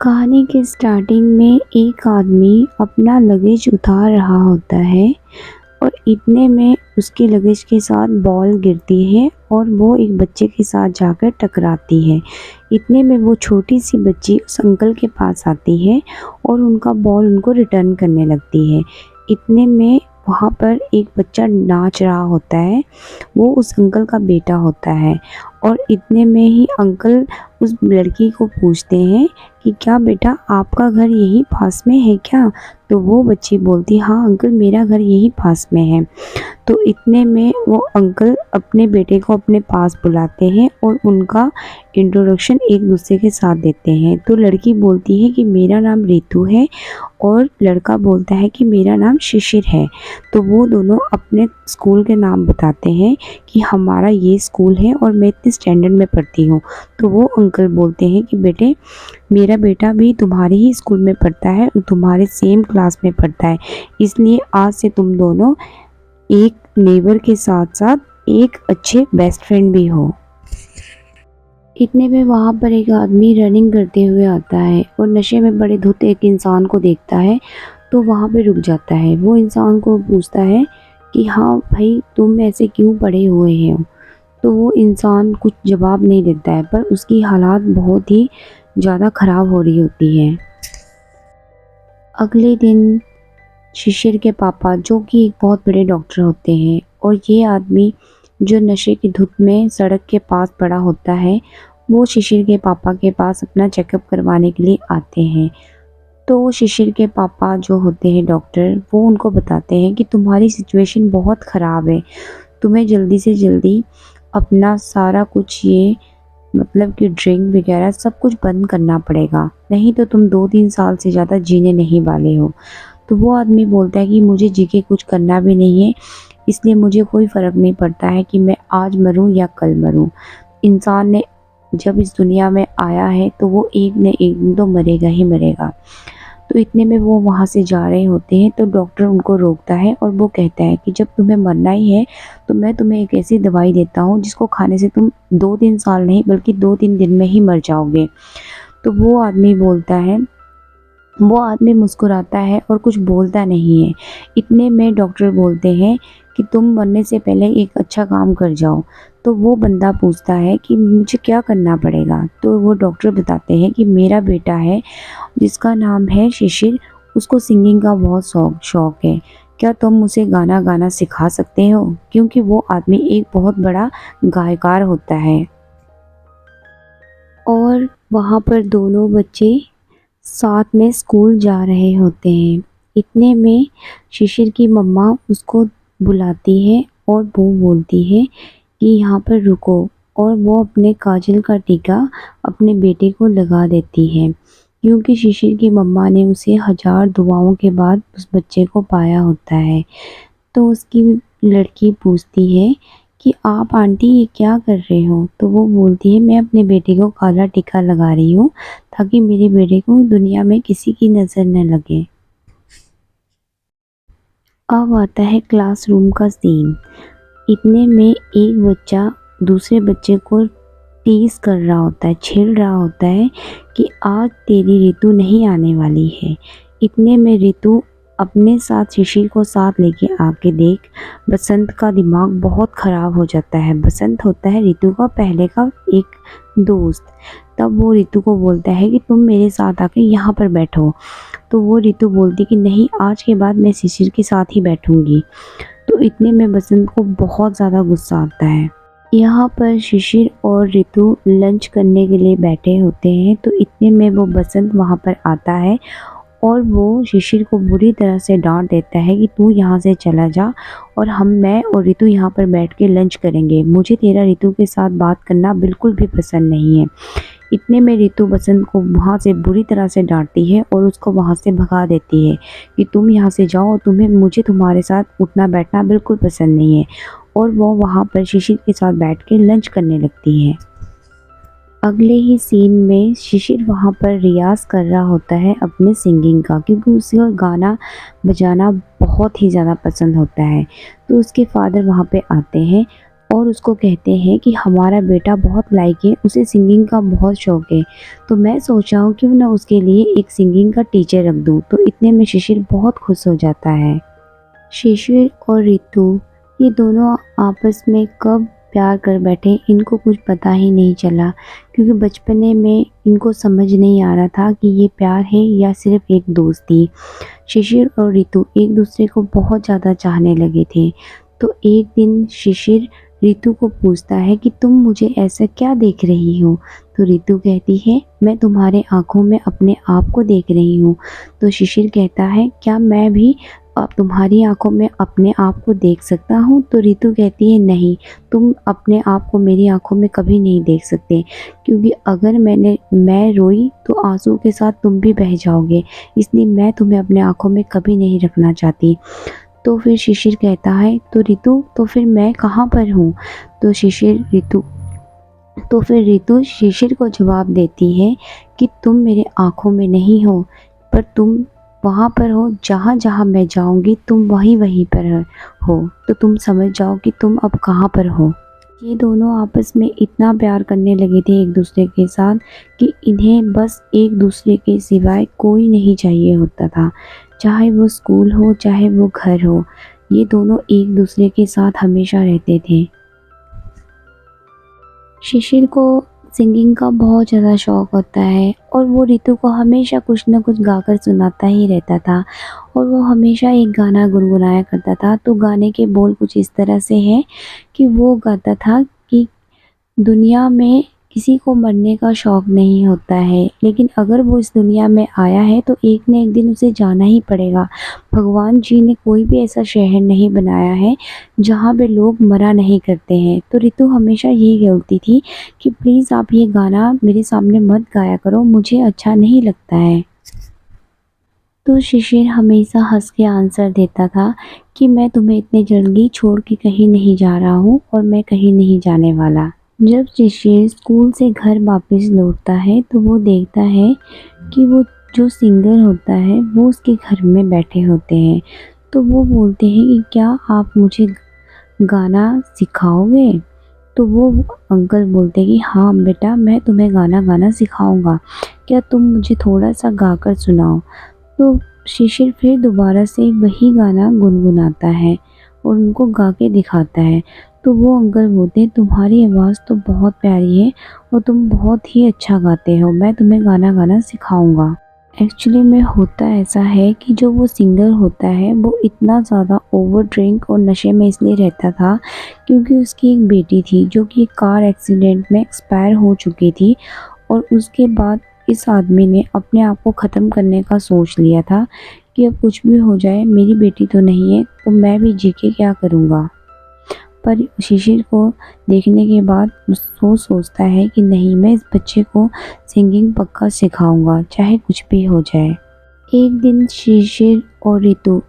कहानी के स्टार्टिंग में एक आदमी अपना लगेज उतार रहा होता है और इतने में उसके लगेज के साथ बॉल गिरती है और वो एक बच्चे के साथ जाकर टकराती है। इतने में वो छोटी सी बच्ची उस अंकल के पास आती है और उनका बॉल उनको रिटर्न करने लगती है। इतने में वहाँ पर एक बच्चा नाच रहा होता है, वो उस अंकल का बेटा होता है। और इतने में ही अंकल उस लड़की को पूछते हैं कि क्या बेटा आपका घर यहीं पास में है क्या? तो वो बच्ची बोलती हाँ अंकल मेरा घर यहीं पास में है। तो इतने में वो अंकल अपने बेटे को अपने पास बुलाते हैं और उनका इंट्रोडक्शन एक दूसरे के साथ देते हैं। तो लड़की बोलती है कि मेरा नाम रितु है और लड़का बोलता है कि मेरा नाम शिशिर है। तो वो दोनों अपने स्कूल के नाम बताते हैं कि हमारा ये स्कूल है और मैं इतने स्टैंडर्ड में पढ़ती हूँ। तो वो अंकल बोलते हैं कि बेटे मेरा बेटा भी तुम्हारे ही स्कूल में पढ़ता है और तुम्हारे सेम क्लास में पढ़ता है, इसलिए आज से तुम दोनों एक नेबर के साथ साथ एक अच्छे बेस्ट फ्रेंड भी हो। इतने में वहाँ पर एक आदमी रनिंग करते हुए आता है और नशे में बड़े धुत एक इंसान को देखता है, तो वहाँ पे रुक जाता है। वो इंसान को पूछता है कि हाँ भाई तुम ऐसे क्यों पड़े हुए हो? तो वो इंसान कुछ जवाब नहीं देता है, पर उसकी हालात बहुत ही ज़्यादा ख़राब हो रही होती है। अगले दिन शिशिर के पापा जो कि एक बहुत बड़े डॉक्टर होते हैं और ये आदमी जो नशे की धुत में सड़क के पास पड़ा होता है, वो शिशिर के पापा के पास अपना चेकअप करवाने के लिए आते हैं। तो शिशिर के पापा जो होते हैं डॉक्टर, वो उनको बताते हैं कि तुम्हारी सिचुएशन बहुत ख़राब है, तुम्हें जल्दी से जल्दी अपना सारा कुछ ये मतलब कि ड्रिंक वगैरह सब कुछ बंद करना पड़ेगा, नहीं तो तुम 2-3 साल से ज़्यादा जीने नहीं वाले हो। तो वो आदमी बोलता है कि मुझे जी के कुछ करना भी नहीं है, इसलिए मुझे कोई फ़र्क नहीं पड़ता है कि मैं आज मरूं या कल मरूं। इंसान ने जब इस दुनिया में आया है तो वो एक न एक दिन तो मरेगा ही मरेगा। तो इतने में वो वहाँ से जा रहे होते हैं तो डॉक्टर उनको रोकता है और वो कहता है कि जब तुम्हें मरना ही है तो मैं तुम्हें एक ऐसी दवाई देता हूँ जिसको खाने से तुम 2-3 साल नहीं बल्कि 2-3 दिन में ही मर जाओगे। तो वो आदमी मुस्कुराता है और कुछ बोलता नहीं है। इतने में डॉक्टर बोलते हैं कि तुम मरने से पहले एक अच्छा काम कर जाओ। तो वो बंदा पूछता है कि मुझे क्या करना पड़ेगा? तो वो डॉक्टर बताते हैं कि मेरा बेटा है जिसका नाम है शिशिर, उसको सिंगिंग का बहुत शौक है। क्या तुम उसे गाना गाना सिखा सकते हो? क्योंकि वो आदमी एक बहुत बड़ा गायकार होता है। और वहाँ पर दोनों बच्चे साथ में स्कूल जा रहे होते हैं। इतने में शिशिर की मम्मा उसको बुलाती है और वो बोलती है कि यहाँ पर रुको, और वो अपने काजल का टीका अपने बेटे को लगा देती है, क्योंकि शिशिर की मम्मा ने उसे हज़ार दुआओं के बाद उस बच्चे को पाया होता है। तो उसकी लड़की पूछती है कि आप आंटी ये क्या कर रहे हो? तो वो बोलती है मैं अपने बेटे को काला टीका लगा रही हूँ ताकि मेरे बेटे को दुनिया में किसी की नज़र न लगे। अब आता है क्लासरूम का सीन। इतने में एक बच्चा दूसरे बच्चे को टीज़ कर रहा होता है, छेड़ रहा होता है कि आज तेरी ऋतु नहीं आने वाली है। इतने में ऋतु अपने साथ शिशिर को साथ लेके आके देख बसंत का दिमाग बहुत ख़राब हो जाता है। बसंत होता है ऋतु का पहले का एक दोस्त। तब वो ऋतु को बोलता है कि तुम मेरे साथ आके यहाँ पर बैठो। तो वो ऋतु बोलती कि नहीं, आज के बाद मैं शिशिर के साथ ही बैठूंगी। तो इतने में बसंत को बहुत ज़्यादा गुस्सा आता है। यहाँ पर शिशिर और ऋतु लंच करने के लिए बैठे होते हैं, तो इतने में वो बसंत वहाँ पर आता है और वो शिशिर को बुरी तरह से डांट देता है कि तू यहाँ से चला जा और मैं और ऋतु यहाँ पर बैठ के लंच करेंगे। मुझे तेरा ऋतु के साथ बात करना बिल्कुल भी पसंद नहीं है। इतने में ऋतु बसंत को वहाँ से बुरी तरह से डांटती है और उसको वहाँ से भगा देती है कि तुम यहाँ से जाओ और मुझे तुम्हारे साथ उठना बैठना बिल्कुल पसंद नहीं है। और वो वहाँ पर शिशिर के साथ बैठ के लंच करने लगती है। अगले ही सीन में शिशिर वहाँ पर रियाज़ कर रहा होता है अपने सिंगिंग का, क्योंकि उसे गाना बजाना बहुत ही ज़्यादा पसंद होता है। तो उसके फादर वहाँ पे आते हैं और उसको कहते हैं कि हमारा बेटा बहुत लायक है, उसे सिंगिंग का बहुत शौक है, तो मैं सोचा हूँ क्यों ना उसके लिए एक सिंगिंग का टीचर रख दूँ। तो इतने में शिशिर बहुत खुश हो जाता है। शिशिर और ऋतु ये दोनों आपस में कब प्यार कर बैठे इनको कुछ पता ही नहीं चला, क्योंकि बचपने में इनको समझ नहीं आ रहा था कि ये प्यार है या सिर्फ एक दोस्ती। शिशिर और ऋतु एक दूसरे को बहुत ज़्यादा चाहने लगे थे। तो एक दिन शिशिर ऋतु को पूछता है कि तुम मुझे ऐसा क्या देख रही हो? तो ऋतु कहती है मैं तुम्हारे आँखों में अपने आप को देख रही हूँ। तो शिशिर कहता है क्या मैं भी अब तुम्हारी आँखों में अपने आप को देख सकता हूँ? तो ऋतु कहती है नहीं, तुम अपने आप को मेरी आँखों में कभी नहीं देख सकते, क्योंकि अगर मैं रोई तो आँसू के साथ तुम भी बह जाओगे, इसलिए मैं तुम्हें अपने आँखों में कभी नहीं रखना चाहती। तो फिर शिशिर कहता है तो ऋतु तो फिर मैं कहाँ पर हूँ? तो फिर ऋतु शिशिर को जवाब देती है कि तुम मेरे आँखों में नहीं हो, पर तुम वहाँ पर हो जहाँ जहाँ मैं जाऊँगी, तुम वहीं पर हो। तो तुम समझ जाओ कि तुम अब कहाँ पर हो। ये दोनों आपस में इतना प्यार करने लगे थे एक दूसरे के साथ कि इन्हें बस एक दूसरे के सिवाय कोई नहीं चाहिए होता था। चाहे वो स्कूल हो, चाहे वो घर हो, ये दोनों एक दूसरे के साथ हमेशा रहते थे। शिशिर को सिंगिंग का बहुत ज़्यादा शौक होता है और वो ऋतु को हमेशा कुछ न कुछ गाकर सुनाता ही रहता था, और वो हमेशा एक गाना गुनगुनाया करता था। तो गाने के बोल कुछ इस तरह से हैं कि वो गाता था कि दुनिया में किसी को मरने का शौक नहीं होता है, लेकिन अगर वो इस दुनिया में आया है तो एक न एक दिन उसे जाना ही पड़ेगा। भगवान जी ने कोई भी ऐसा शहर नहीं बनाया है जहाँ पे लोग मरा नहीं करते हैं। तो ऋतु हमेशा यही बोलती थी कि प्लीज़ आप ये गाना मेरे सामने मत गाया करो, मुझे अच्छा नहीं लगता है। तो शिशिर हमेशा हँस के आंसर देता था कि मैं तुम्हें इतने जल्दी छोड़ के कहीं नहीं जा रहा हूँ और मैं कहीं नहीं जाने वाला। जब शिशिर स्कूल से घर वापस लौटता है तो वो देखता है कि वो जो सिंगर होता है वो उसके घर में बैठे होते हैं। तो वो बोलते हैं कि क्या आप मुझे गाना सिखाओगे? तो वो अंकल बोलते हैं कि हाँ बेटा, मैं तुम्हें गाना गाना सिखाऊंगा, क्या तुम मुझे थोड़ा सा गाकर सुनाओ। तो शिशिर फिर दोबारा से वही गाना गुनगुनाता है और उनको गा के दिखाता है। तो वो अंकल बोलते हैं तुम्हारी आवाज़ तो बहुत प्यारी है और तुम बहुत ही अच्छा गाते हो, मैं तुम्हें गाना गाना सिखाऊंगा। एक्चुअली में होता ऐसा है कि जो वो सिंगर होता है वो इतना ज़्यादा ओवर ड्रिंक और नशे में इसलिए रहता था क्योंकि उसकी एक बेटी थी जो कि कार एक्सीडेंट में एक्सपायर हो चुकी थी, और उसके बाद इस आदमी ने अपने आप को ख़त्म करने का सोच लिया था कि अब कुछ भी हो जाए, मेरी बेटी तो नहीं है तो मैं भी जी के क्या करूँगा। पर शिशिर को देखने के बाद वो सोचता है कि नहीं, मैं इस बच्चे को सिंगिंग पक्का सिखाऊंगा चाहे कुछ भी हो जाए। एक दिन शिशिर और ऋतु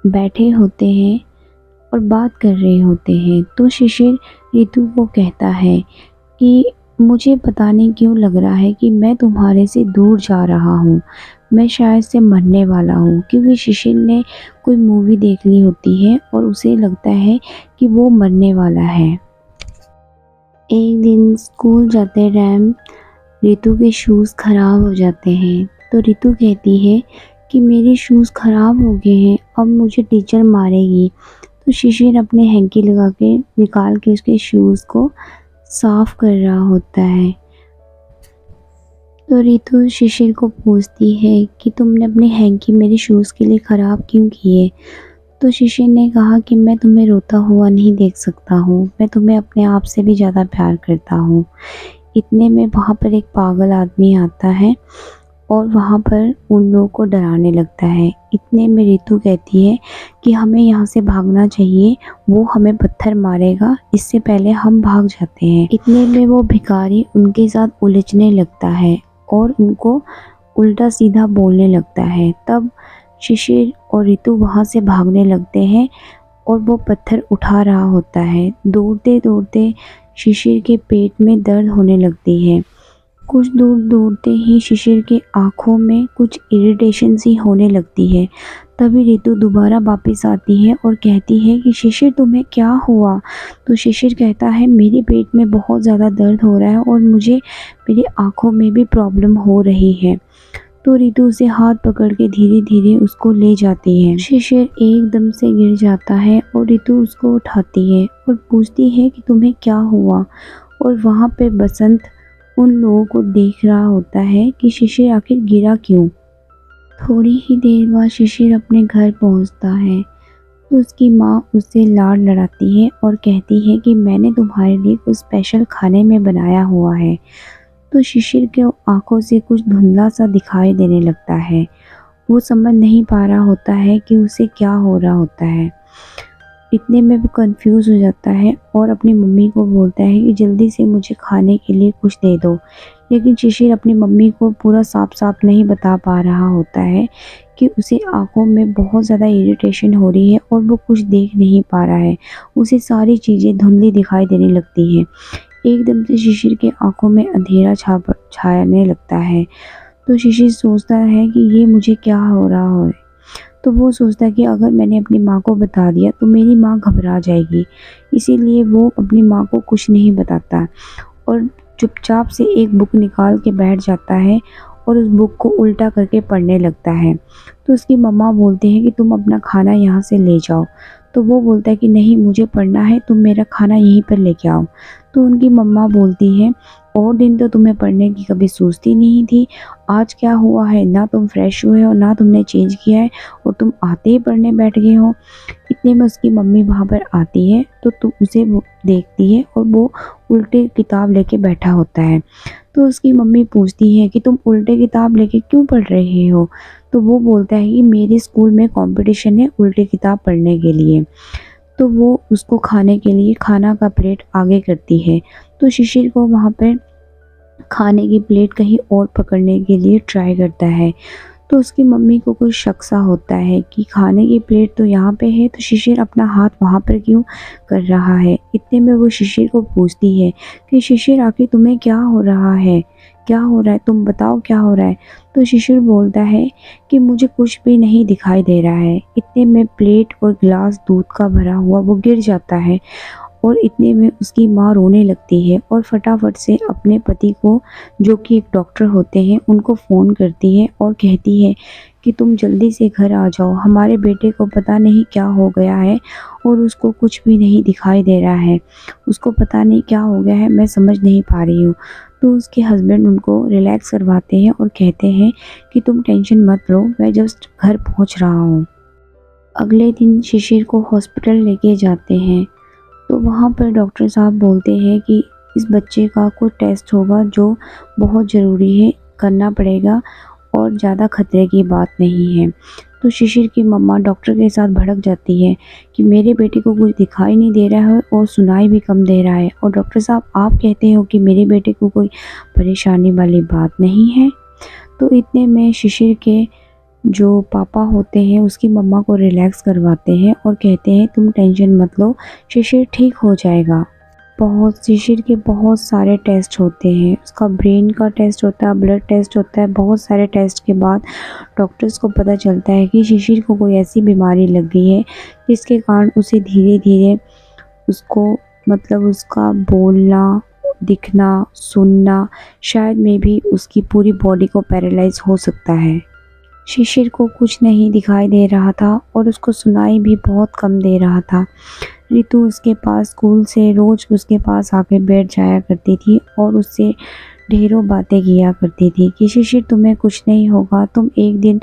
बैठे होते हैं और बात कर रहे होते हैं। तो शिशिर ऋतु को कहता है कि मुझे पता नहीं क्यों लग रहा है कि मैं तुम्हारे से दूर जा रहा हूँ, मैं शायद से मरने वाला हूँ, क्योंकि शिशिर ने कोई मूवी देख ली होती है और उसे लगता है कि वो मरने वाला है। एक दिन स्कूल जाते टाइम ऋतु के शूज़ ख़राब हो जाते हैं। तो ऋतु कहती है कि मेरे शूज़ ख़राब हो गए हैं, अब मुझे टीचर मारेगी। तो शिशिर अपने हैंकी लगा के निकाल के उसके शूज़ को साफ कर रहा होता है। तो ऋतु शिशिर को पूछती है कि तुमने अपने हैंकी मेरे शूज़ के लिए ख़राब क्यों किए? तो शिशिर ने कहा कि मैं तुम्हें रोता हुआ नहीं देख सकता हूँ, मैं तुम्हें अपने आप से भी ज़्यादा प्यार करता हूँ। इतने में वहाँ पर एक पागल आदमी आता है और वहाँ पर उन लोगों को डराने लगता है। इतने में ऋतु कहती है कि हमें यहाँ से भागना चाहिए, वो हमें पत्थर मारेगा, इससे पहले हम भाग जाते हैं। इतने में वो भिखारी उनके साथ उलझने लगता है और उनको उल्टा सीधा बोलने लगता है। तब शिशिर और ऋतु वहाँ से भागने लगते हैं और वो पत्थर उठा रहा होता है। दौड़ते दौड़ते शिशिर के पेट में दर्द होने लगती है। कुछ दूर दौड़ते ही शिशिर के आँखों में कुछ इरिटेशन सी होने लगती है। तभी रितु दोबारा वापस आती है और कहती है कि शिशिर तुम्हें क्या हुआ? तो शिशिर कहता है मेरे पेट में बहुत ज़्यादा दर्द हो रहा है और मुझे मेरी आँखों में भी प्रॉब्लम हो रही है। तो रितु उसे हाथ पकड़ के धीरे-धीरे उसको ले जाती है। शिशिर एकदम से गिर जाता है और रितु उसको उठाती है और पूछती है कि तुम्हें क्या हुआ? और वहाँ पे बसंत उन लोगों को देख रहा होता है कि शिशिर आखिर गिरा क्यों? थोड़ी ही देर बाद शिशिर अपने घर पहुंचता है तो उसकी माँ उससे लाड लड़ाती है और कहती है कि मैंने तुम्हारे लिए कुछ स्पेशल खाने में बनाया हुआ है। तो शिशिर के आंखों से कुछ धुंधला सा दिखाई देने लगता है। वो समझ नहीं पा रहा होता है कि उसे क्या हो रहा होता है। इतने में वो कंफ्यूज हो जाता है और अपनी मम्मी को बोलता है कि जल्दी से मुझे खाने के लिए कुछ दे दो। लेकिन शिशिर अपनी मम्मी को पूरा साफ-साफ नहीं बता पा रहा होता है कि उसे आँखों में बहुत ज़्यादा इरिटेशन हो रही है और वो कुछ देख नहीं पा रहा है। उसे सारी चीज़ें धुंधली दिखाई देने लगती हैं। एकदम से शिशिर के आँखों में अंधेरा छाने लगता है। तो शिशिर सोचता है कि ये मुझे क्या हो रहा है। तो वो सोचता है कि अगर मैंने अपनी माँ को बता दिया तो मेरी माँ घबरा जाएगी। इसीलिए वो अपनी माँ को कुछ नहीं बताता और चुपचाप से एक बुक निकाल के बैठ जाता है और उस बुक को उल्टा करके पढ़ने लगता है। तो उसकी मम्मा बोलती हैं कि तुम अपना खाना यहाँ से ले जाओ। तो वो बोलता है कि नहीं मुझे पढ़ना है, तुम मेरा खाना यहीं पर लेके आओ। तो उनकी मम्मा बोलती हैं और दिन तो तुम्हें पढ़ने की कभी सोचती नहीं थी, आज क्या हुआ है? ना तुम फ्रेश हुए हो, ना तुमने चेंज किया है और तुम आते ही पढ़ने बैठ गए हो। इतने में उसकी मम्मी वहाँ पर आती है तो उसे वो देखती है और वो उल्टे किताब लेके बैठा होता है। तो उसकी मम्मी पूछती है कि तुम उल्टे किताब लेके क्यों पढ़ रहे हो? तो वो बोलता है कि मेरे स्कूल में कॉम्पिटिशन है उल्टे किताब पढ़ने के लिए। तो वो उसको खाने के लिए खाना का प्लेट आगे करती है। तो शिशिर को वहाँ पे खाने की प्लेट कहीं और पकड़ने के लिए ट्राई करता है। तो उसकी मम्मी को कुछ शक सा होता है कि खाने की प्लेट तो यहाँ पे है तो शिशिर अपना हाथ वहाँ पर क्यों कर रहा है। इतने में वो शिशिर को पूछती है कि शिशिर आखिर तुम्हें क्या हो रहा है? क्या हो रहा है? तुम बताओ क्या हो रहा है? तो शिशिर बोलता है कि मुझे कुछ भी नहीं दिखाई दे रहा है। इतने में प्लेट और गिलास दूध का भरा हुआ वो गिर जाता है और इतने में उसकी माँ रोने लगती है और फटाफट से अपने पति को, जो कि एक डॉक्टर होते हैं, उनको फ़ोन करती है और कहती है कि तुम जल्दी से घर आ जाओ, हमारे बेटे को पता नहीं क्या हो गया है और उसको कुछ भी नहीं दिखाई दे रहा है। उसको पता नहीं क्या हो गया है, मैं समझ नहीं पा रही हूँ। तो उसके हस्बैंड उनको रिलैक्स करवाते हैं और कहते हैं कि तुम टेंशन मत लो, मैं जस्ट घर पहुँच रहा हूँ। अगले दिन शिशिर को हॉस्पिटल लेके जाते हैं। तो वहाँ पर डॉक्टर साहब बोलते हैं कि इस बच्चे का कुछ टेस्ट होगा जो बहुत ज़रूरी है, करना पड़ेगा और ज़्यादा खतरे की बात नहीं है। तो शिशिर की मम्मा डॉक्टर के साथ भड़क जाती है कि मेरे बेटे को कुछ दिखाई नहीं दे रहा है और सुनाई भी कम दे रहा है और डॉक्टर साहब आप कहते हो कि मेरे बेटे को कोई परेशानी वाली बात नहीं है। तो इतने में शिशिर के जो पापा होते हैं उसकी मम्मा को रिलैक्स करवाते हैं और कहते हैं तुम टेंशन मत लो, शिशिर ठीक हो जाएगा। शिशिर के बहुत सारे टेस्ट होते हैं, उसका ब्रेन का टेस्ट होता है, ब्लड टेस्ट होता है। बहुत सारे टेस्ट के बाद डॉक्टर्स को पता चलता है कि शिशिर को कोई ऐसी बीमारी लग गई है जिसके कारण उसे धीरे-धीरे उसको मतलब उसका बोलना, दिखना, सुनना, शायद में भी उसकी पूरी बॉडी को पैरालाइज़ हो सकता है। शिशिर को कुछ नहीं दिखाई दे रहा था और उसको सुनाई भी बहुत कम दे रहा था। रितु उसके पास स्कूल से रोज़ उसके पास आके बैठ जाया करती थी और उससे ढेरों बातें किया करती थी कि शिशिर तुम्हें कुछ नहीं होगा, तुम एक दिन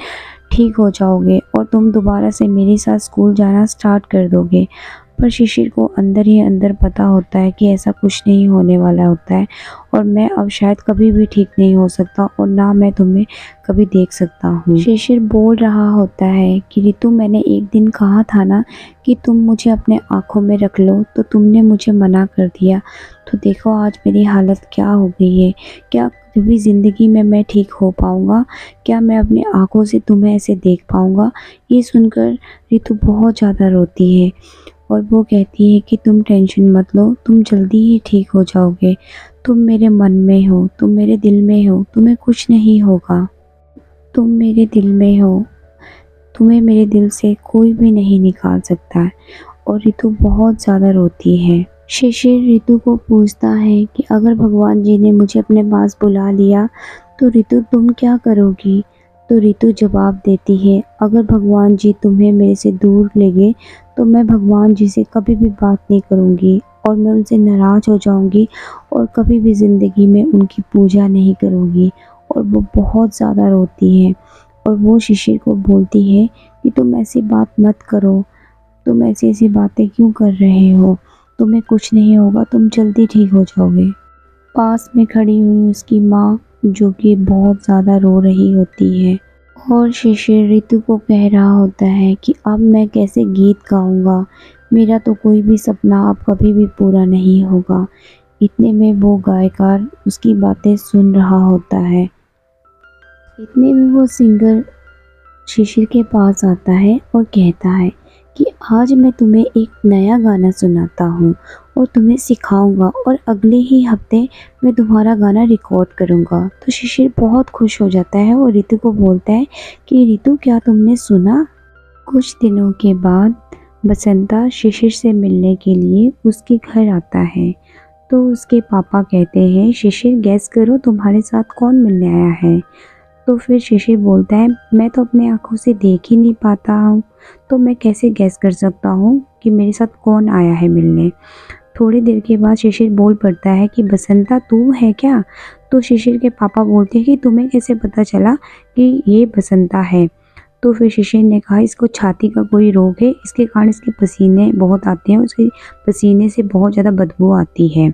ठीक हो जाओगे और तुम दोबारा से मेरे साथ स्कूल जाना स्टार्ट कर दोगे। पर शिशिर को अंदर ही अंदर पता होता है कि ऐसा कुछ नहीं होने वाला होता है और मैं अब शायद कभी भी ठीक नहीं हो सकता और ना मैं तुम्हें कभी देख सकता हूँ। शिशिर बोल रहा होता है कि रितु मैंने एक दिन कहा था ना कि तुम मुझे अपने आँखों में रख लो, तो तुमने मुझे मना कर दिया। तो देखो आज मेरी हालत क्या हो गई है। क्या कभी ज़िंदगी में मैं ठीक हो पाऊँगा? क्या मैं अपनी आँखों से तुम्हें ऐसे देख पाऊँगा? ये सुनकर रितु बहुत ज़्यादा रोती है और वो कहती है कि तुम टेंशन मत लो, तुम जल्दी ही ठीक हो जाओगे। तुम मेरे मन में हो, तुम मेरे दिल में हो, तुम्हें कुछ नहीं होगा। तुम मेरे दिल में हो। तुम्हें मेरे दिल से कोई भी नहीं निकाल सकता है। और रितु बहुत ज़्यादा रोती है। शिशिर रितु को पूछता है कि अगर भगवान जी ने मुझे अपने पास बुला लिया तो रितु तुम क्या करोगी? तो रितु जवाब देती है, अगर भगवान जी तुम्हें मेरे से दूर ले गए तो मैं भगवान जी से कभी भी बात नहीं करूँगी और मैं उनसे नाराज़ हो जाऊँगी और कभी भी ज़िंदगी में उनकी पूजा नहीं करूँगी। और वो बहुत ज़्यादा रोती है और वो शिशिर को बोलती है कि तुम ऐसी बात मत करो, तुम ऐसी-ऐसी बातें क्यों कर रहे हो? तुम्हें कुछ नहीं होगा, तुम जल्दी ठीक हो जाओगे। पास में खड़ी हुई उसकी माँ जो कि बहुत ज़्यादा रो रही होती है और शिशिर रितु को कह रहा होता है कि अब मैं कैसे गीत गाऊँगा? मेरा तो कोई भी सपना अब कभी भी पूरा नहीं होगा। इतने में वो गायकार उसकी बातें सुन रहा होता है। इतने में वो सिंगर शिशिर के पास आता है और कहता है कि आज मैं तुम्हें एक नया गाना सुनाता हूँ और तुम्हें सिखाऊंगा और अगले ही हफ्ते मैं तुम्हारा गाना रिकॉर्ड करूँगा। तो शिशिर बहुत खुश हो जाता है और रितु को बोलता है कि रितु क्या तुमने सुना? कुछ दिनों के बाद बसंता शिशिर से मिलने के लिए उसके घर आता है। तो उसके पापा कहते हैं, शिशिर गैस करो तुम्हारे साथ कौन मिलने आया है? तो फिर शिशिर बोलता है, मैं तो अपने आँखों से देख ही नहीं पाता हूँ, तो मैं कैसे गैस कर सकता हूँ कि मेरे साथ कौन आया है मिलने। थोड़ी देर के बाद शिशिर बोल पड़ता है कि बसंता तू है क्या? तो शिशिर के पापा बोलते हैं कि तुम्हें कैसे पता चला कि ये बसंता है? तो फिर शिशिर ने कहा इसको छाती का कोई रोग है, इसके कारण इसके पसीने बहुत आते हैं, उसके पसीने से बहुत ज़्यादा बदबू आती है।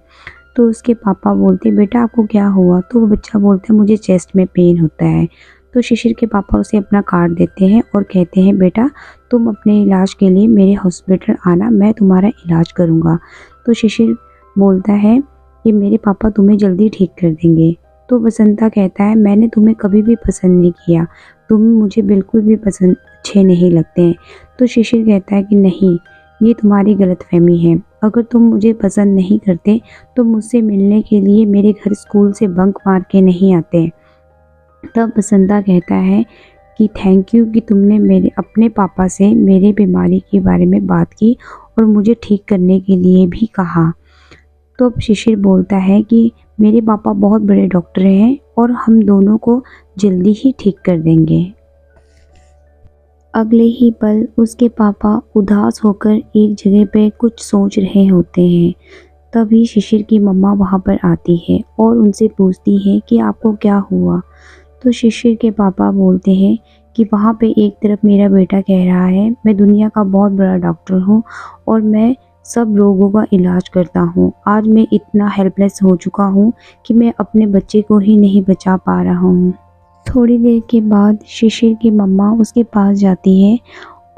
तो उसके पापा बोलते बेटा आपको क्या हुआ? तो वो बच्चा बोलता है मुझे चेस्ट में पेन होता है। तो शिशिर के पापा उसे अपना कार्ड देते हैं और कहते हैं बेटा तुम अपने इलाज के लिए मेरे हॉस्पिटल आना, मैं तुम्हारा इलाज करूँगा। तो शिशिर बोलता है कि मेरे पापा तुम्हें जल्दी ठीक कर देंगे। तो बसंता कहता है मैंने तुम्हें कभी भी पसंद नहीं किया, तुम मुझे बिल्कुल भी पसंद अच्छे नहीं लगते हैं। तो शिशिर कहता है कि नहीं, ये तुम्हारी गलतफहमी है, अगर तुम मुझे पसंद नहीं करते तो मुझसे मिलने के लिए मेरे घर स्कूल से बंक मार के नहीं आते। तब बसंता कहता है कि थैंक यू कि तुमने मेरे अपने पापा से मेरे बीमारी के बारे में बात की और मुझे ठीक करने के लिए भी कहा। तो अब शिशिर बोलता है कि मेरे पापा बहुत बड़े डॉक्टर हैं और हम दोनों को जल्दी ही ठीक कर देंगे। अगले ही पल उसके पापा उदास होकर एक जगह पे कुछ सोच रहे होते हैं। तभी शिशिर की मम्मा वहाँ पर आती है और उनसे पूछती है कि आपको क्या हुआ? तो शिशिर के पापा बोलते हैं कि वहाँ पे एक तरफ मेरा बेटा कह रहा है मैं दुनिया का बहुत बड़ा डॉक्टर हूँ और मैं सब रोगों का इलाज करता हूँ। आज मैं इतना हेल्पलेस हो चुका हूँ कि मैं अपने बच्चे को ही नहीं बचा पा रहा हूँ। थोड़ी देर के बाद शिशिर की मम्मा उसके पास जाती है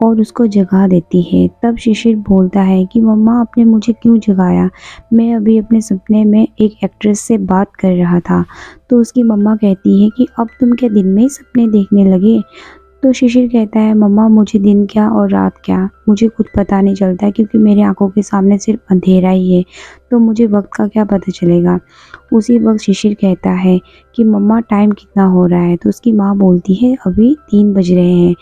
और उसको जगा देती है। तब शिशिर बोलता है कि मम्मा आपने मुझे क्यों जगाया? मैं अभी अपने सपने में एक एक्ट्रेस से बात कर रहा था। तो उसकी मम्मा कहती है कि अब तुम क्या दिन में ही सपने देखने लगे? तो शिशिर कहता है मम्मा मुझे दिन क्या और रात क्या मुझे कुछ पता नहीं चलता है, क्योंकि मेरे आंखों के सामने सिर्फ अंधेरा ही है, तो मुझे वक्त का क्या पता चलेगा। उसी वक्त शिशिर कहता है कि मम्मा टाइम कितना हो रहा है? तो उसकी माँ बोलती है अभी 3 बज रहे हैं।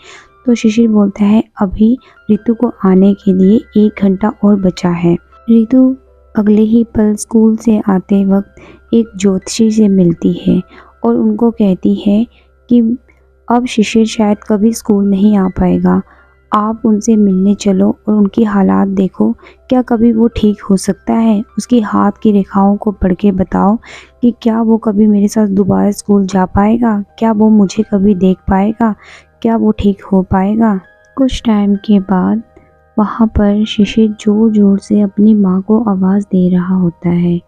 तो शिशिर बोलता है अभी रितु को आने के लिए 1 घंटा और बचा है। रितु अगले ही पल स्कूल से आते वक्त एक ज्योतिषी से मिलती है और उनको कहती है कि अब शिशिर शायद कभी स्कूल नहीं आ पाएगा, आप उनसे मिलने चलो और उनकी हालात देखो, क्या कभी वो ठीक हो सकता है? उसकी हाथ की रेखाओं को पढ़ के बताओ कि क्या वो कभी मेरे साथ दोबारा स्कूल जा पाएगा? क्या वो मुझे कभी देख पाएगा? क्या वो ठीक हो पाएगा? कुछ टाइम के बाद वहाँ पर शिशिर ज़ोर ज़ोर से अपनी माँ को आवाज़ दे रहा होता है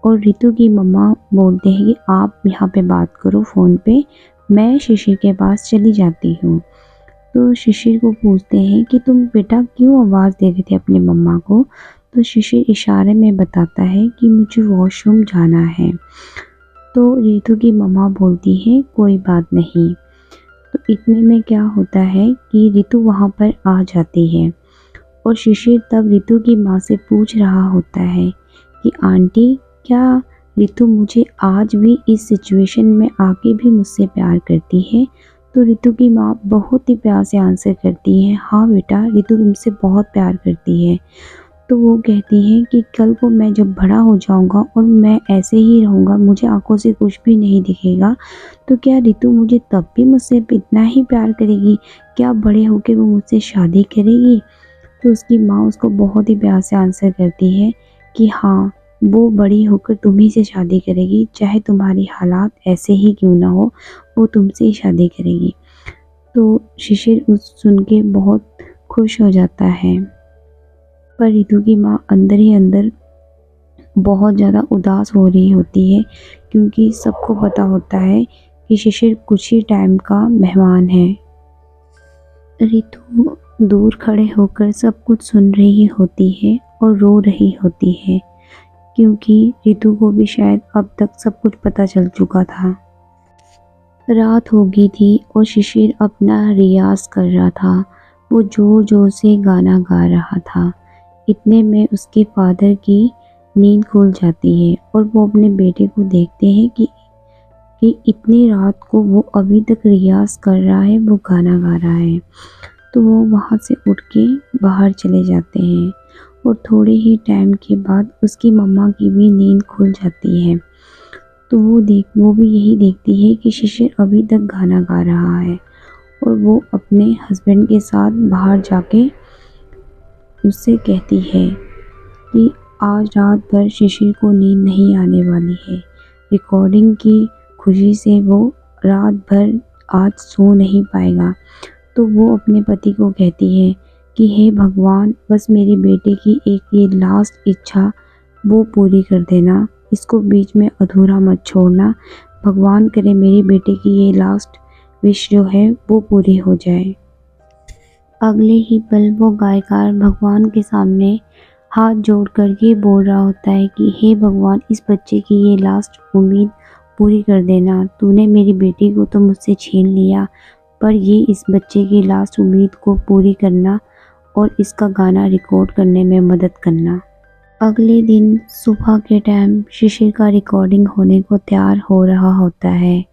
और रितु की मम्मा बोलते हैं कि आप यहाँ पे बात करो फ़ोन पे, मैं शिशिर के पास चली जाती हूँ। तो शिशिर को पूछते हैं कि तुम बेटा क्यों आवाज़ दे रहे थे अपनी मम्मा को? तो शिशिर इशारे में बताता है कि मुझे वॉशरूम जाना है। तो रितु की मम्मा बोलती है कोई बात नहीं। तो इतने में क्या होता है कि रितु वहाँ पर आ जाती है और शिशिर तब रितु की माँ से पूछ रहा होता है कि आंटी क्या रितु मुझे आज भी इस सिचुएशन में आके भी मुझसे प्यार करती है? तो रितु की माँ बहुत ही प्यार से आंसर करती है, हाँ बेटा, रितु तुमसे बहुत प्यार करती है। तो वो कहती है कि कल को मैं जब बड़ा हो जाऊँगा और मैं ऐसे ही रहूँगा, मुझे आँखों से कुछ भी नहीं दिखेगा, तो क्या रितु मुझे तब भी मुझसे इतना ही प्यार करेगी? क्या बड़े होके वो मुझसे शादी करेगी? तो उसकी माँ उसको बहुत ही प्यार से आंसर करती है कि हाँ, वो बड़ी होकर तुम्ही से शादी करेगी, चाहे तुम्हारी हालात ऐसे ही क्यों ना हो, वो तुमसे ही शादी करेगी। तो शिशिर उस सुन के बहुत खुश हो जाता है। पर रितु की माँ अंदर ही अंदर बहुत ज़्यादा उदास हो रही होती है, क्योंकि सबको पता होता है कि शिशिर कुछ ही टाइम का मेहमान है। रितु दूर खड़े होकर सब कुछ सुन रही होती है और रो रही होती है, क्योंकि रितु को भी शायद अब तक सब कुछ पता चल चुका था। रात हो गई थी और शिशिर अपना रियाज़ कर रहा था। वो ज़ोर-ज़ोर से गाना गा रहा था। इतने में उसके फादर की नींद खुल जाती है और वो अपने बेटे को देखते हैं कि इतनी रात को वो अभी तक रियाज़ कर रहा है, वो गाना गा रहा है। तो वो वहाँ से उठ के बाहर चले जाते हैं और थोड़े ही टाइम के बाद उसकी मम्मा की भी नींद खुल जाती है। तो वो भी यही देखती है कि शिशिर अभी तक गाना गा रहा है और वो अपने हस्बैंड के साथ बाहर जाके उससे कहती है कि आज रात भर शिशिर को नींद नहीं आने वाली है। रिकॉर्डिंग की खुशी से वो रात भर आज सो नहीं पाएगा। तो वो अपने पति को कहती है कि हे भगवान, बस मेरे बेटे की एक ये लास्ट इच्छा वो पूरी कर देना, इसको बीच में अधूरा मत छोड़ना। भगवान करे मेरे बेटे की ये लास्ट विश जो है वो पूरी हो जाए। अगले ही पल वो गायकार भगवान के सामने हाथ जोड़ कर ये बोल रहा होता है कि हे भगवान, इस बच्चे की ये लास्ट उम्मीद पूरी कर देना। तूने मेरी बेटी को तो मुझसे छीन लिया, पर ये इस बच्चे की लास्ट उम्मीद को पूरी करना और इसका गाना रिकॉर्ड करने में मदद करना। अगले दिन सुबह के टाइम शिशिर का रिकॉर्डिंग होने को तैयार हो रहा होता है।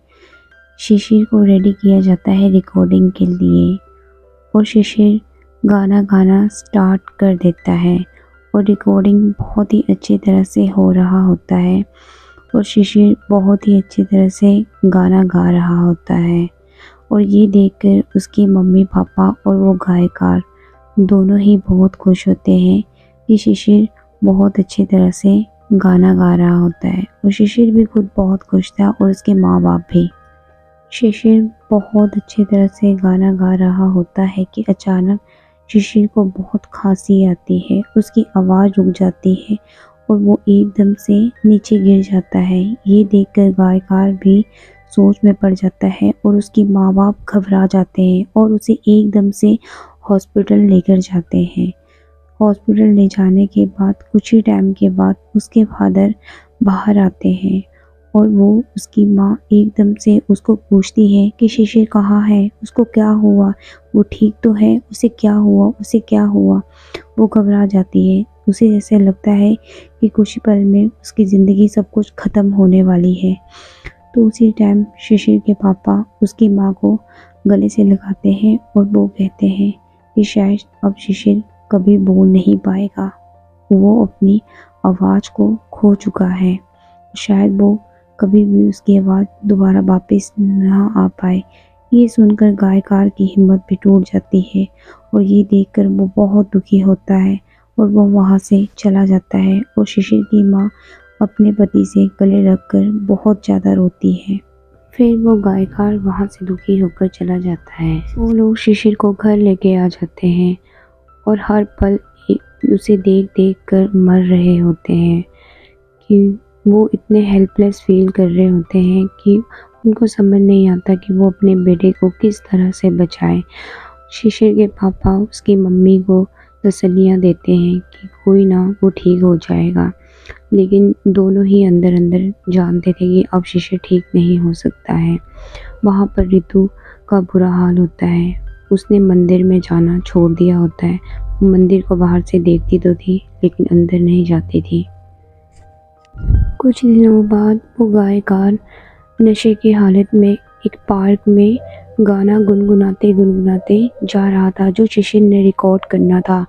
शिशिर को रेडी किया जाता है रिकॉर्डिंग के लिए और शिशिर गाना गाना स्टार्ट कर देता है और रिकॉर्डिंग बहुत ही अच्छी तरह से हो रहा होता है और शिशिर बहुत ही अच्छी तरह से गाना गा रहा होता है। और ये देखकर उसकी मम्मी पापा और वो गायकार दोनों ही बहुत खुश होते हैं कि शिशिर बहुत अच्छी तरह से गाना गा रहा होता है और शिशिर भी खुद बहुत खुश था और उसके माँ बाप भी। शिशिर बहुत अच्छी तरह से गाना गा रहा होता है कि अचानक शिशिर को बहुत खांसी आती है, उसकी आवाज़ रुक जाती है और वो एकदम से नीचे गिर जाता है। ये देखकर गायकार भी सोच में पड़ जाता है और उसके माँ बाप घबरा जाते हैं और उसे एकदम से हॉस्पिटल लेकर जाते हैं। हॉस्पिटल ले जाने के बाद कुछ ही टाइम के बाद उसके फादर बाहर आते हैं और वो उसकी माँ एकदम से उसको पूछती है कि शिशिर कहाँ है, उसको क्या हुआ, वो ठीक तो है, उसे क्या हुआ, उसे क्या हुआ। वो घबरा जाती है, उसे ऐसे लगता है कि कुछ ही पल में उसकी ज़िंदगी सब कुछ ख़त्म होने वाली है। तो उसी टाइम शिशिर के पापा उसकी माँ को गले से लगाते हैं और वो कहते हैं कि शायद अब शिशिर कभी बोल नहीं पाएगा, वो अपनी आवाज़ को खो चुका है, शायद वो कभी भी उसकी आवाज़ दोबारा वापस ना आ पाए। ये सुनकर गायकार की हिम्मत भी टूट जाती है और ये देखकर वो बहुत दुखी होता है और वो वहाँ से चला जाता है और शिशिर की माँ अपने पति से गले लगकर बहुत ज़्यादा रोती है। फिर वो गायकार वहाँ से दुखी होकर चला जाता है। वो लोग शिशिर को घर लेके आ जाते हैं और हर पल उसे देख देख कर मर रहे होते हैं कि वो इतने हेल्पलेस फील कर रहे होते हैं कि उनको समझ नहीं आता कि वो अपने बेटे को किस तरह से बचाएं। शिशिर के पापा उसकी मम्मी को तसल्लियाँ देते हैं कि कोई ना, वो ठीक हो जाएगा, लेकिन दोनों ही अंदर अंदर जानते थे कि अब शिशिर ठीक नहीं हो सकता है। वहाँ पर रितु का बुरा हाल होता है, उसने मंदिर में जाना छोड़ दिया होता है। मंदिर को बाहर से देखती तो थी लेकिन अंदर नहीं जाती थी। कुछ दिनों बाद वो गायकार नशे की हालत में एक पार्क में गाना गुनगुनाते गुनगुनाते जा रहा था जो शिशिर ने रिकॉर्ड करना था।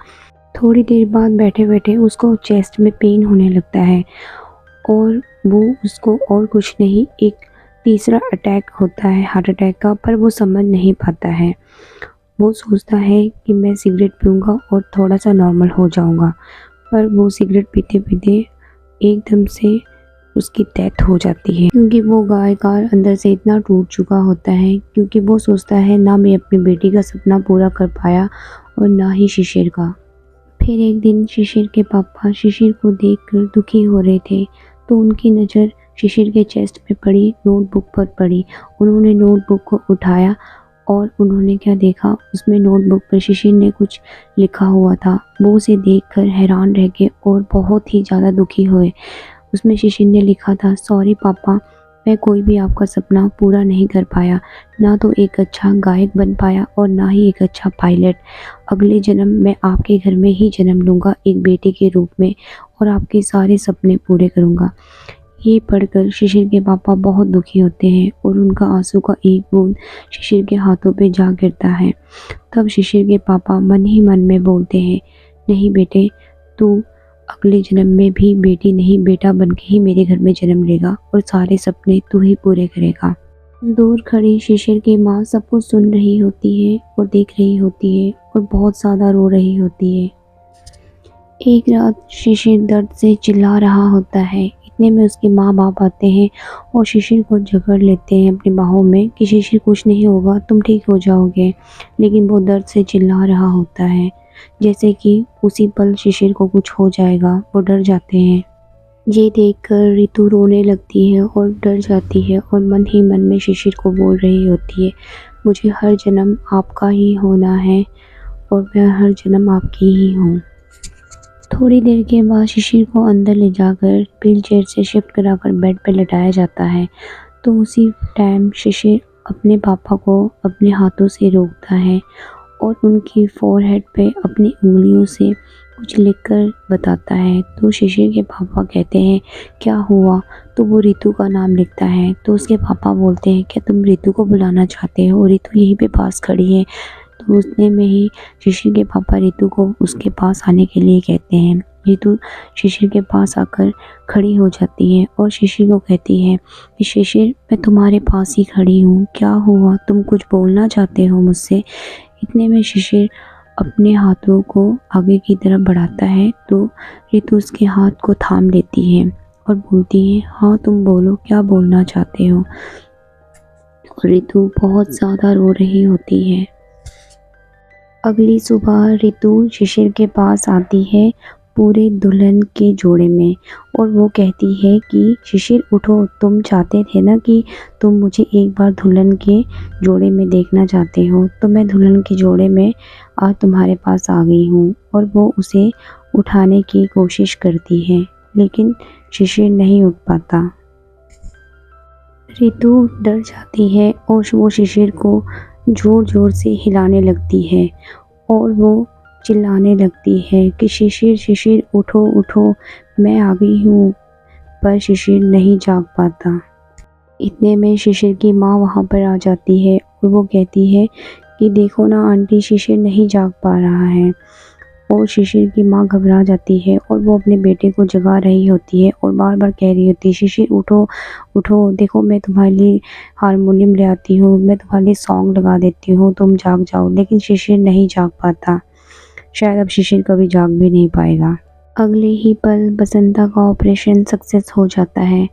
थोड़ी देर बाद बैठे-बैठे उसको चेस्ट में पेन होने लगता है और वो उसको और कुछ नहीं, एक तीसरा अटैक होता है हार्ट अटैक का, पर वो समझ नहीं पाता है। वो सोचता है कि मैं सिगरेट पीऊँगा और थोड़ा-सा नॉर्मल हो जाऊँगा, पर वो सिगरेट पीते-पीते एकदम से उसकी डेथ हो जाती है, क्योंकि वो गायकार अंदर से इतना टूट चुका होता है, क्योंकि वो सोचता है ना मैं अपनी बेटी का सपना पूरा कर पाया और ना ही शिशिर का। फिर एक दिन शिशिर के पापा शिशिर को देखकर दुखी हो रहे थे, तो उनकी नज़र शिशिर के चेस्ट पे पड़ी, नोटबुक पर पड़ी। उन्होंने नोटबुक को उठाया और उन्होंने क्या देखा, उसमें नोटबुक पर शिशिर ने कुछ लिखा हुआ था। वो उसे देखकर हैरान रह गए और बहुत ही ज़्यादा दुखी हुए। उसमें शिशिर ने लिखा था, सॉरी पापा, मैं कोई भी आपका सपना पूरा नहीं कर पाया, ना तो एक अच्छा गायक बन पाया और ना ही एक अच्छा पायलट। अगले जन्म मैं आपके घर में ही जन्म लूँगा एक बेटे के रूप में और आपके सारे सपने पूरे करूँगा। ये पढ़कर शिशिर के पापा बहुत दुखी होते हैं और उनका आंसू का एक बूंद शिशिर के हाथों पे जा गिरता है। तब शिशिर के पापा मन ही मन में बोलते हैं, नहीं बेटे, तू अगले जन्म में भी बेटी नहीं बेटा बन के ही मेरे घर में जन्म लेगा और सारे सपने तू ही पूरे करेगा। दूर खड़ी शिशिर की माँ सब कुछ सुन रही होती है और देख रही होती है और बहुत ज़्यादा रो रही होती है। एक रात शिशिर दर्द से चिल्ला रहा होता है, इतने में उसके माँ बाप आते हैं और शिशिर को जकड़ लेते हैं अपनी बाहों में कि शिशिर कुछ नहीं होगा, तुम ठीक हो जाओगे। लेकिन वो दर्द से चिल्ला रहा होता है, जैसे कि उसी पल शिशिर को कुछ हो जाएगा। वो डर जाते हैं। ये देखकर रितु रोने लगती है और डर जाती है और मन ही मन में शिशिर को बोल रही होती है, मुझे हर जन्म आपका ही होना है और मैं हर जन्म आपकी ही हूँ। थोड़ी देर के बाद शिशिर को अंदर ले जाकर व्हील चेयर से शिफ्ट कराकर बेड पर लेटाया जाता है। तो उसी टाइम शिशिर अपने पापा को अपने हाथों से रोकता है और उनकी फोरहेड पे अपनी उंगलियों से कुछ लिखकर बताता है। तो शिशिर के पापा कहते हैं, क्या हुआ? तो वो रितु का नाम लिखता है। तो उसके पापा बोलते हैं, क्या तुम रितु को बुलाना चाहते हो? रितु यहीं पे पास खड़ी है। तो उतने में ही शिशिर के पापा रितु को उसके पास आने के लिए कहते हैं। रितु शिशिर के पास आकर खड़ी हो जाती है और शिशिर को कहती है कि शिशिर, मैं तुम्हारे पास ही खड़ी हूँ, क्या हुआ? तुम कुछ बोलना चाहते हो मुझसे? इतने में शिशिर अपने हाथों को आगे की तरफ बढ़ाता है तो रितु उसके हाथ को थाम लेती है और बोलती है, हाँ तुम बोलो, क्या बोलना चाहते हो? और रितु बहुत ज़्यादा रो रही होती है। अगली सुबह रितु शिशिर के पास आती है पूरे दुल्हन के जोड़े में और वो कहती है कि शिशिर उठो, तुम चाहते थे ना कि तुम मुझे एक बार दुल्हन के जोड़े में देखना चाहते हो, तो मैं दुल्हन के जोड़े में आज तुम्हारे पास आ गई हूँ। और वो उसे उठाने की कोशिश करती है लेकिन शिशिर नहीं उठ पाता। रितु डर जाती है और वो शिशिर को ज़ोर ज़ोर से हिलाने लगती है और वो चिल्लाने लगती है कि शिशिर शिशिर उठो उठो, मैं आ गई हूँ। पर शिशिर नहीं जाग पाता। इतने में शिशिर की माँ वहाँ पर आ जाती है और वो कहती है कि देखो ना आंटी, शिशिर नहीं जाग पा रहा है। और शिशिर की माँ घबरा जाती है और वो अपने बेटे को जगा रही होती है और बार बार कह रही होती है, शिशिर उठो उठो, देखो मैं तुम्हारे लिए हारमोनियम ले आती हूँ, मैं तुम्हारे लिए सॉन्ग लगा देती हूँ, तुम जाग जाओ। लेकिन शिशिर नहीं जाग पाता। शायद अब शिशिर कभी जाग भी नहीं पाएगा। अगले ही पल बसंता का ऑपरेशन सक्सेस हो जाता है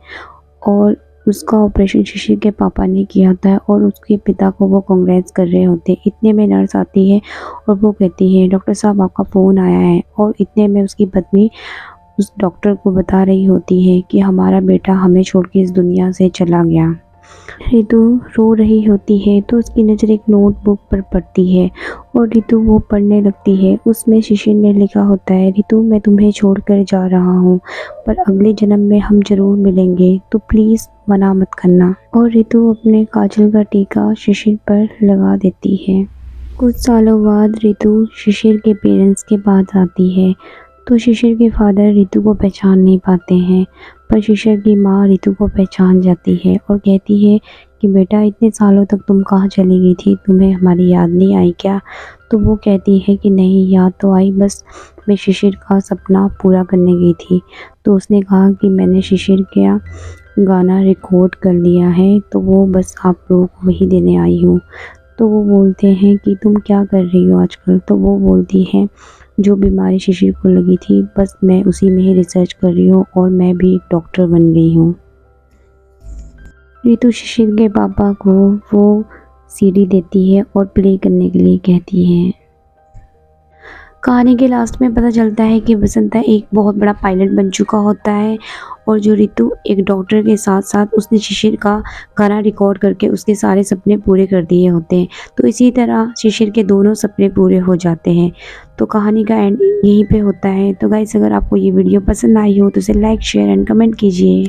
और उसका ऑपरेशन शिशिर के पापा ने किया होता है और उसके पिता को वो कांग्रेस कर रहे होते हैं। इतने में नर्स आती है और वो कहती है, डॉक्टर साहब आपका फ़ोन आया है। और इतने में उसकी पत्नी उस डॉक्टर को बता रही होती है कि हमारा बेटा हमें छोड़ के इस दुनिया से चला गया। रितु रो रही होती है तो उसकी नज़र एक नोटबुक पर पड़ती है और रितु वो पढ़ने लगती है। उसमें शिशिर ने लिखा होता है, रितु मैं तुम्हें छोड़कर जा रहा हूँ पर अगले जन्म में हम ज़रूर मिलेंगे, तो प्लीज़ मना मत करना। और रितु अपने काजल का टीका शिशिर पर लगा देती है। कुछ सालों बाद रितु शिशिर के पेरेंट्स के पास आती है तो शिशिर के फादर रितु को पहचान नहीं पाते हैं, पर शिशिर की माँ रितु को पहचान जाती है और कहती है कि बेटा इतने सालों तक तुम कहाँ चली गई थी, तुम्हें हमारी याद नहीं आई क्या? तो वो कहती है कि नहीं, याद तो आई, बस मैं शिशिर का सपना पूरा करने गई थी। तो उसने कहा कि मैंने शिशिर का गाना रिकॉर्ड कर लिया है, तो वो बस आप लोगों को वही देने आई हूँ। तो वो बोलते हैं कि तुम क्या कर रही हो आजकल? तो वो बोलती है जो बीमारी शिशिर को लगी थी बस मैं उसी में ही रिसर्च कर रही हूँ और मैं भी एक डॉक्टर बन गई हूँ। रितु शिशिर के पापा को वो सीडी देती है और प्ले करने के लिए कहती है। कहानी के लास्ट में पता चलता है कि बसंता एक बहुत बड़ा पायलट बन चुका होता है और जो रितु एक डॉक्टर के साथ साथ उसने शिशिर का गाना रिकॉर्ड करके उसके सारे सपने पूरे कर दिए होते हैं। तो इसी तरह शिशिर के दोनों सपने पूरे हो जाते हैं। तो कहानी का एंड यहीं पे होता है। तो गाइस, अगर आपको ये वीडियो पसंद आई हो तो इसे लाइक शेयर एंड कमेंट कीजिए।